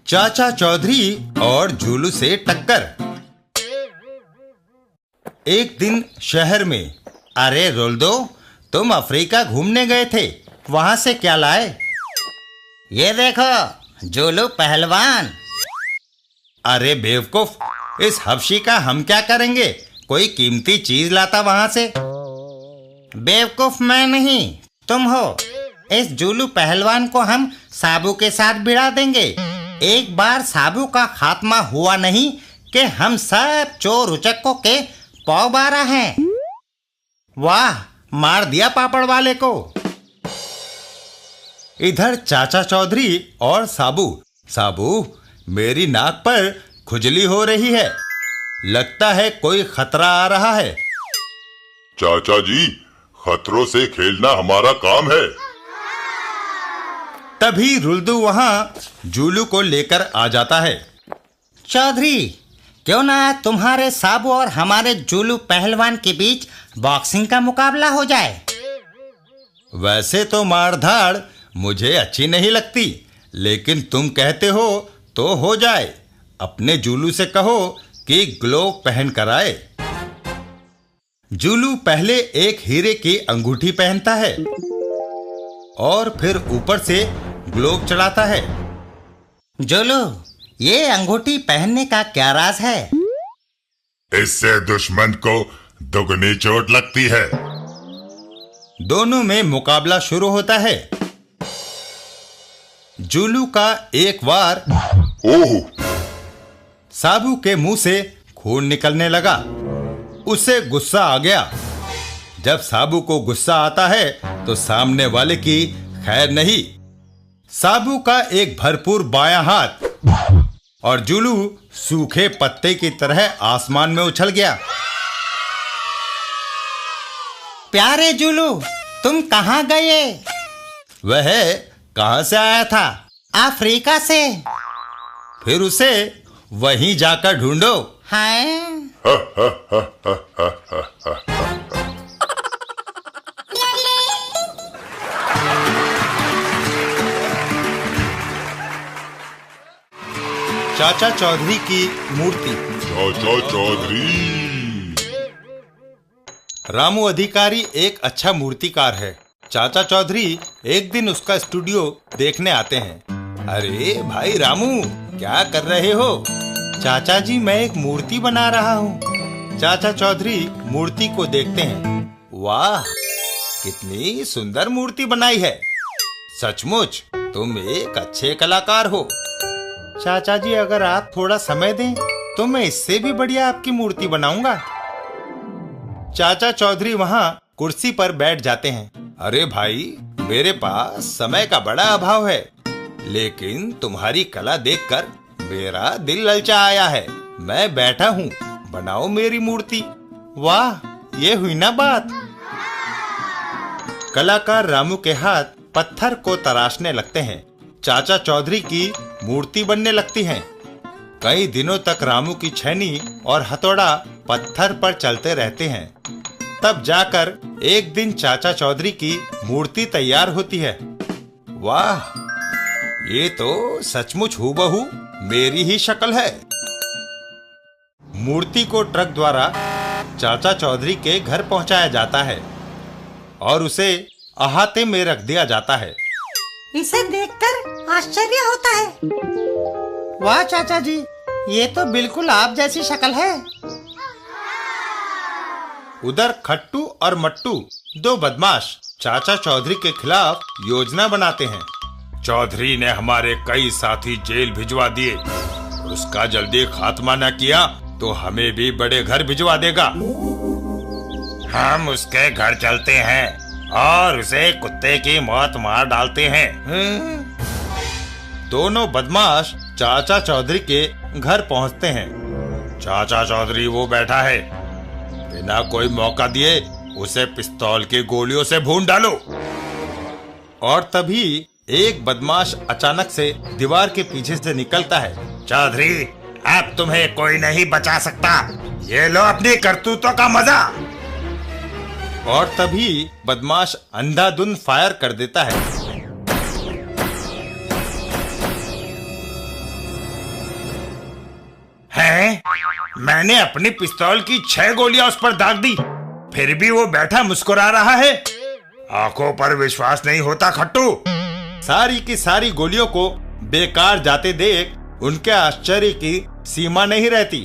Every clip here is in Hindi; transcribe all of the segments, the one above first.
चाचा चौधरी और झूलू से टक्कर। एक दिन शहर में। अरे रोल्दो, तुम अफ्रीका घूमने गए थे, वहां से क्या लाए? ये देखो झूलू पहलवान। अरे बेवकूफ, इस हबशी का हम क्या करेंगे? कोई कीमती चीज लाता वहां से। बेवकूफ मैं नहीं, तुम हो। इस झूलू पहलवान को हम साबू के साथ भिड़ा देंगे। एक बार साबू का खात्मा हुआ नहीं कि हम सब चोर उचक्कों के पौबारा हैं। वाह, मार दिया पापड़ वाले को। इधर चाचा चौधरी और साबू। साबू, मेरी नाक पर खुजली हो रही है, लगता है कोई खतरा आ रहा है। चाचा जी, खतरों से खेलना हमारा काम है। तभी रुल्दू वहां झूलू को लेकर आ जाता है। चौधरी, क्यों ना तुम्हारे साबू और हमारे झूलू पहलवान के बीच बॉक्सिंग का मुकाबला हो जाए। वैसे तो मारधाड़ मुझे अच्छी नहीं लगती, लेकिन तुम कहते हो तो हो जाए। अपने झूलू से कहो कि ग्लोव पहन कर आए। झूलू पहले एक हीरे की अंगूठी पहनता है और फिर ऊपर से ग्लोव चढ़ाता है। झूलू, ये अंगूठी पहनने का क्या राज है? इससे दुश्मन को दुगनी चोट लगती है। दोनों में मुकाबला शुरू होता है। झूलू का एक बार ओह! साबू के मुंह से खून निकलने लगा। उसे गुस्सा आ गया। जब साबू को गुस्सा आता है तो सामने वाले की खैर नहीं। साबू का एक भरपूर बायां हाथ और झूलू सूखे पत्ते की तरह आसमान में उछल गया। प्यारे झूलू, तुम कहाँ गए? वह कहां से आया था? अफ्रीका से। फिर उसे वहीं जाकर ढूंढो। हैं? चाचा चौधरी की मूर्ति। चाचा चौधरी। रामू अधिकारी एक अच्छा मूर्तिकार है। चाचा चौधरी एक दिन उसका स्टूडियो देखने आते हैं। अरे भाई रामू, क्या कर रहे हो? चाचा जी, मैं एक मूर्ति बना रहा हूँ। चाचा चौधरी मूर्ति को देखते हैं। वाह, कितनी सुंदर मूर्ति बनाई है। सचमुच तुम एक अच्छे कलाकार हो। चाचा जी, अगर आप थोड़ा समय दें तो मैं इससे भी बढ़िया आपकी मूर्ति बनाऊंगा। चाचा चौधरी वहां कुर्सी पर बैठ जाते हैं। अरे भाई, मेरे पास समय का बड़ा अभाव है, लेकिन तुम्हारी कला देखकर मेरा दिल ललचा आया है। मैं बैठा हूँ, बनाओ मेरी मूर्ति। वाह, ये हुई ना बात। कलाकार रामू के हाथ पत्थर को तराशने लगते हैं। चाचा चौधरी की मूर्ति बनने लगती है। कई दिनों तक रामू की छैनी और हथौड़ा पत्थर पर चलते रहते हैं। तब जाकर एक दिन चाचा चौधरी की मूर्ति तैयार होती है। वाह, ये तो सचमुच हूबहू मेरी ही शक्ल है। मूर्ति को ट्रक द्वारा चाचा चौधरी के घर पहुंचाया जाता है और उसे अहाते में रख दिया जाता है। इसे देखकर आश्चर्य होता है। वाह चाचा जी, ये तो बिल्कुल आप जैसी शक्ल है। उधर खट्टू और मट्टू, दो बदमाश, चाचा चौधरी के खिलाफ योजना बनाते हैं। चौधरी ने हमारे कई साथी जेल भिजवा दिए। उसका जल्दी खात्मा न किया तो हमें भी बड़े घर भिजवा देगा। हम उसके घर चलते हैं और उसे कुत्ते की मौत मार डालते हैं। दोनों बदमाश चाचा चौधरी के घर पहुंचते हैं। चाचा चौधरी वो बैठा है। बिना कोई मौका दिए उसे पिस्तौल की गोलियों से भून डालो। और तभी एक बदमाश अचानक से दीवार के पीछे से निकलता है। चौधरी, अब तुम्हें कोई नहीं बचा सकता। ये लो अपनी करतूतों का मजा। और तभी बदमाश अंधाधुंध फायर कर देता है। मैंने अपनी पिस्तौल की 6 गोलियां उस पर दाग दी, फिर भी वो बैठा मुस्कुरा रहा है। आंखों पर विश्वास नहीं होता खट्टू। सारी की सारी गोलियों को बेकार जाते देख उनके आश्चर्य की सीमा नहीं रहती।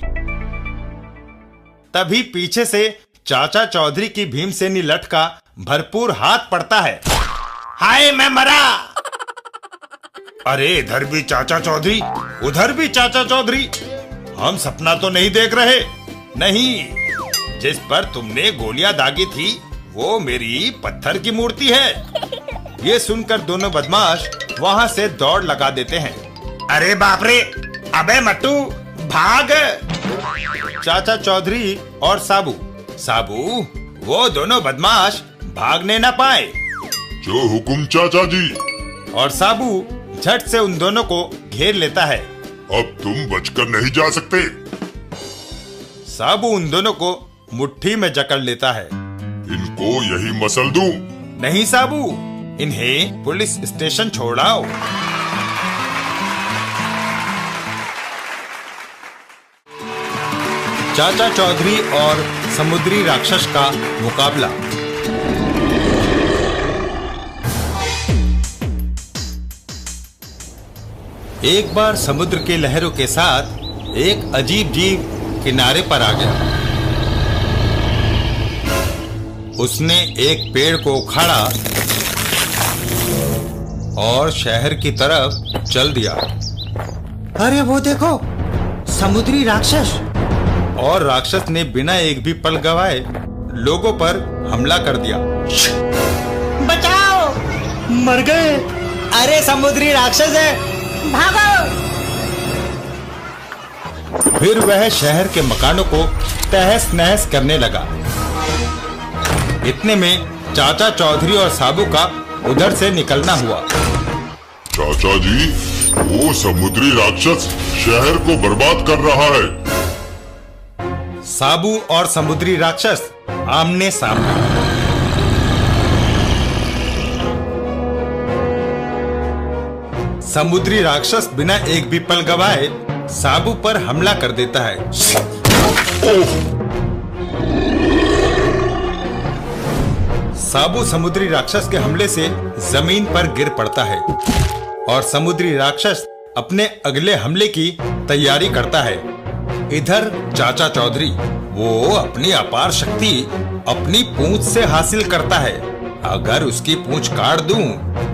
तभी पीछे से चाचा चौधरी की भीमसेनी लठ का भरपूर हाथ पड़ता है। हाय मैं मरा। अरे इधर भी चाचा चौधरी, उधर भी चाचा चौधरी। हम सपना तो नहीं देख रहे। नहीं, जिस पर तुमने गोलियां दागी थी वो मेरी पत्थर की मूर्ति है। ये सुनकर दोनों बदमाश वहां से दौड़ लगा देते हैं। अरे बाप रे, अबे मट्टू भाग। चाचा चौधरी और साबू वो दोनों बदमाश भागने न पाए। जो हुकुम चाचा जी। और साबू झट से उन दोनों को घेर लेता है। अब तुम बचकर नहीं जा सकते। साबू उन दोनों को मुट्ठी में जकड़ लेता है। इनको यही मसल दूं? नहीं साबू, इन्हें पुलिस स्टेशन छोड़ाओ। चाचा चौधरी और समुद्री राक्षस का मुकाबला। एक बार समुद्र के लहरों के साथ एक अजीब जीव किनारे पर आ गया। उसने एक पेड़ को उखाड़ा और शहर की तरफ चल दिया। अरे वो देखो, समुद्री राक्षस। और राक्षस ने बिना एक भी पल गवाए लोगों पर हमला कर दिया। बचाओ, मर गए। अरे समुद्री राक्षस है, भागो। फिर वह शहर के मकानों को तहस नहस करने लगा। इतने में चाचा चौधरी और साबू का उधर से निकलना हुआ। चाचा जी, वो समुद्री राक्षस शहर को बर्बाद कर रहा है। साबू और समुद्री राक्षस आमने सामने। समुद्री राक्षस बिना एक भी पल गवाए साबू पर हमला कर देता है। साबू समुद्री राक्षस के हमले से जमीन पर गिर पड़ता है और समुद्री राक्षस अपने अगले हमले की तैयारी करता है। इधर चाचा चौधरी वो अपनी अपार शक्ति अपनी पूंछ से हासिल करता है। अगर उसकी पूंछ काट दूं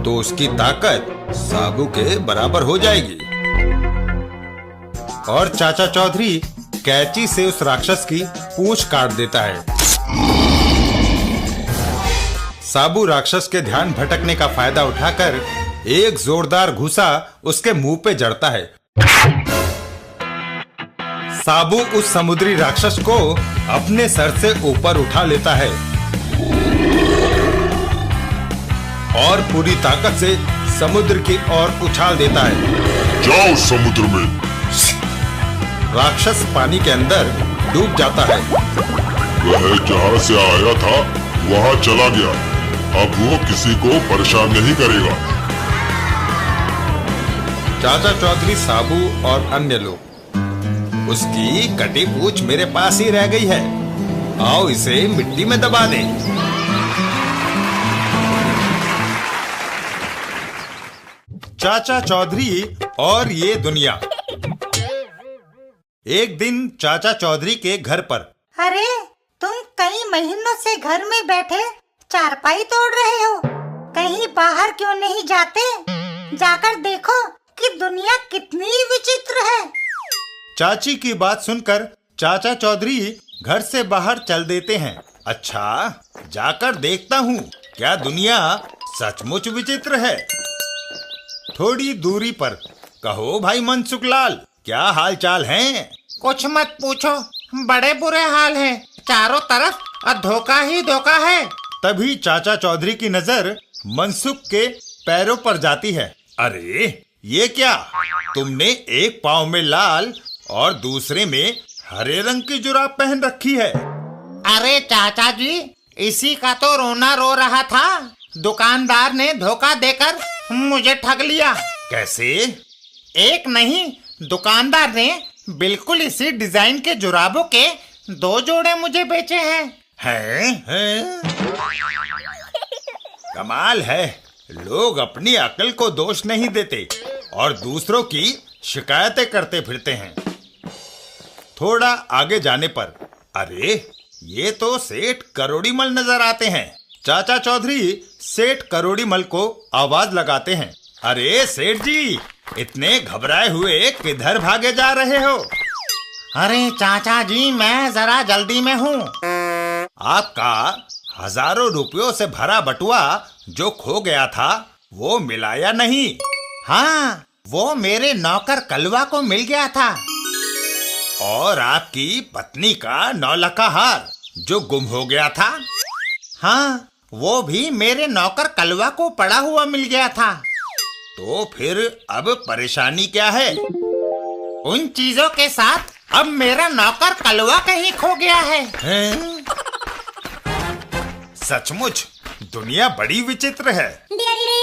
तो उसकी ताकत साबू के बराबर हो जाएगी। और चाचा चौधरी कैंची से उस राक्षस की पूंछ काट देता है। साबू राक्षस के ध्यान भटकने का फायदा उठाकर एक जोरदार घुसा उसके मुंह पे जड़ता है। साबू उस समुद्री राक्षस को अपने सर से ऊपर उठा लेता है और पूरी ताकत से समुद्र की ओर उछाल देता है। जाओ समुद्र में। राक्षस पानी के अंदर डूब जाता है। वह जहाँ से आया था वहाँ चला गया। अब वो किसी को परेशान नहीं करेगा। चाचा चौधरी, साबू और अन्य लोग, उसकी कटी पूंछ मेरे पास ही रह गई है, आओ इसे मिट्टी में दबा दें। चाचा चौधरी और ये दुनिया। एक दिन चाचा चौधरी के घर पर। अरे तुम कई महीनों से घर में बैठे चारपाई तोड़ रहे हो, कहीं बाहर क्यों नहीं जाते? जाकर देखो कि दुनिया कितनी विचित्र है। चाची की बात सुनकर चाचा चौधरी घर से बाहर चल देते हैं। अच्छा, जाकर देखता हूँ क्या दुनिया सचमुच विचित्र है। थोड़ी दूरी पर, कहो भाई मनसुखलाल, क्या हाल चाल हैं? कुछ मत पूछो, बड़े बुरे हाल हैं। चारों तरफ धोखा ही धोखा है। तभी चाचा चौधरी की नजर मनसुख के पैरों पर जाती है। अरे ये क्या, तुमने एक पाँव में लाल और दूसरे में हरे रंग की जुराब पहन रखी है। अरे चाचा जी, इसी का तो रोना रो रहा था। दुकानदार ने धोखा देकर मुझे ठग लिया। कैसे? एक नहीं, दुकानदार ने बिल्कुल इसी डिजाइन के जुराबों के 2 जोड़े मुझे बेचे हैं। हैं? कमाल है, लोग अपनी अकल को दोष नहीं देते और दूसरों की शिकायतें करते फिरते हैं। थोड़ा आगे जाने पर अरे ये तो सेठ करोड़ीमल नजर आते हैं। चाचा चौधरी सेठ करोड़ीमल को आवाज लगाते हैं, अरे सेठ जी, इतने घबराए हुए किधर भागे जा रहे हो? अरे चाचा जी, मैं जरा जल्दी में हूँ। आपका हजारों रुपयों से भरा बटुआ जो खो गया था वो मिला या नहीं? हाँ, वो मेरे नौकर कलवा को मिल गया था। और आपकी पत्नी का 9 लखा हार जो गुम हो गया था? हाँ, वो भी मेरे नौकर कलवा को पड़ा हुआ मिल गया था। तो फिर अब परेशानी क्या है? उन चीजों के साथ अब मेरा नौकर कलवा कहीं खो गया है। हैं? सचमुच दुनिया बड़ी विचित्र है। डैडी